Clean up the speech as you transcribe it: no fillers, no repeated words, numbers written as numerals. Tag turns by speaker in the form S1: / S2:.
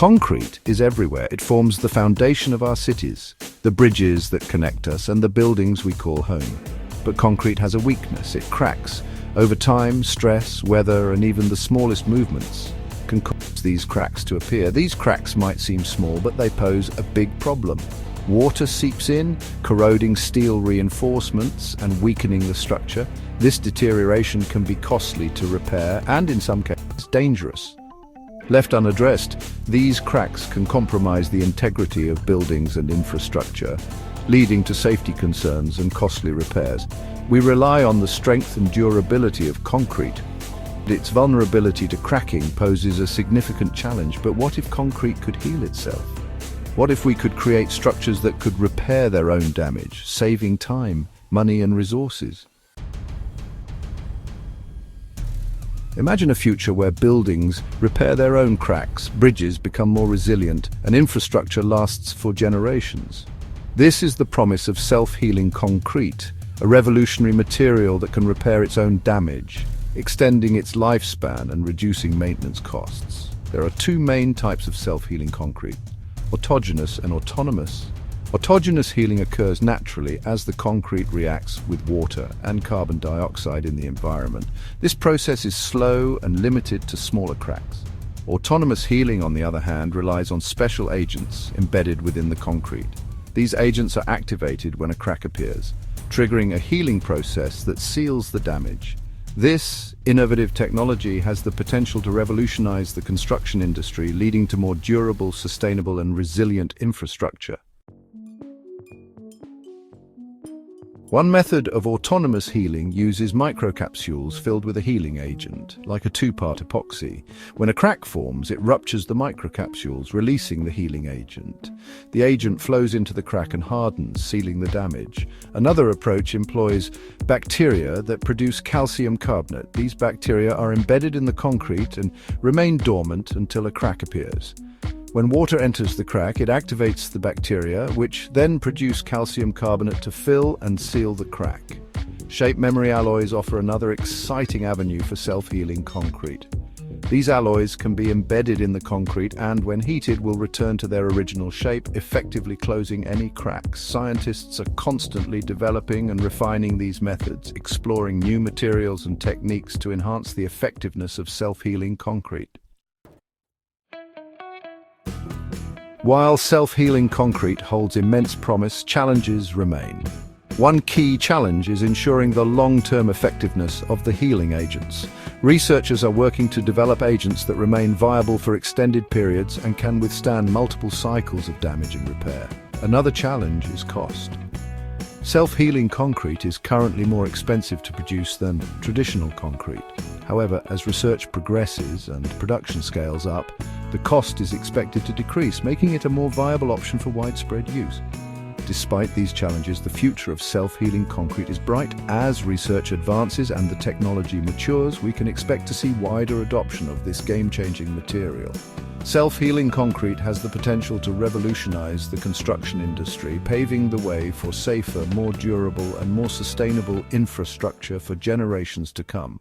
S1: Concrete is everywhere. It forms the foundation of our cities, the bridges that connect us, and the buildings we call home. But concrete has a weakness. It cracks. Over time, stress, weather, and even the smallest movements can cause these cracks to appear. These cracks might seem small, but they pose a big problem. Water seeps in, corroding steel reinforcements and weakening the structure. This deterioration can be costly to repair and, in some cases, dangerous. Left unaddressed, these cracks can compromise the integrity of buildings and infrastructure, leading to safety concerns and costly repairs. We rely on the strength and durability of concrete. Its vulnerability to cracking poses a significant challenge, but what if concrete could heal itself? What if we could create structures that could repair their own damage, saving time, money, and resources? Imagine a future where buildings repair their own cracks, bridges become more resilient, and infrastructure lasts for generations. This is the promise of self-healing concrete, a revolutionary material that can repair its own damage, extending its lifespan and reducing maintenance costs. There are two main types of self-healing concrete: autogenous and autonomous. Autogenous healing occurs naturally as the concrete reacts with water and carbon dioxide in the environment. This process is slow and limited to smaller cracks. Autonomous healing, on the other hand, relies on special agents embedded within the concrete. These agents are activated when a crack appears, triggering a healing process that seals the damage. This innovative technology has the potential to revolutionize the construction industry, leading to more durable, sustainable, and resilient infrastructure. One method of autonomous healing uses microcapsules filled with a healing agent, like a two-part epoxy. When a crack forms, it ruptures the microcapsules, releasing the healing agent. The agent flows into the crack and hardens, sealing the damage. Another approach employs bacteria that produce calcium carbonate. These bacteria are embedded in the concrete and remain dormant until a crack appears. When water enters the crack, it activates the bacteria, which then produce calcium carbonate to fill and seal the crack. Shape memory alloys offer another exciting avenue for self-healing concrete. These alloys can be embedded in the concrete and, when heated, will return to their original shape, effectively closing any cracks. Scientists are constantly developing and refining these methods, exploring new materials and techniques to enhance the effectiveness of self-healing concrete. While self-healing concrete holds immense promise, challenges remain. One key challenge is ensuring the long-term effectiveness of the healing agents. Researchers are working to develop agents that remain viable for extended periods and can withstand multiple cycles of damage and repair. Another challenge is cost. Self-healing concrete is currently more expensive to produce than traditional concrete. However, as research progresses and production scales up, the cost is expected to decrease, making it a more viable option for widespread use. Despite these challenges, the future of self-healing concrete is bright. As research advances and the technology matures, we can expect to see wider adoption of this game-changing material. Self-healing concrete has the potential to revolutionize the construction industry, paving the way for safer, more durable, and more sustainable infrastructure for generations to come.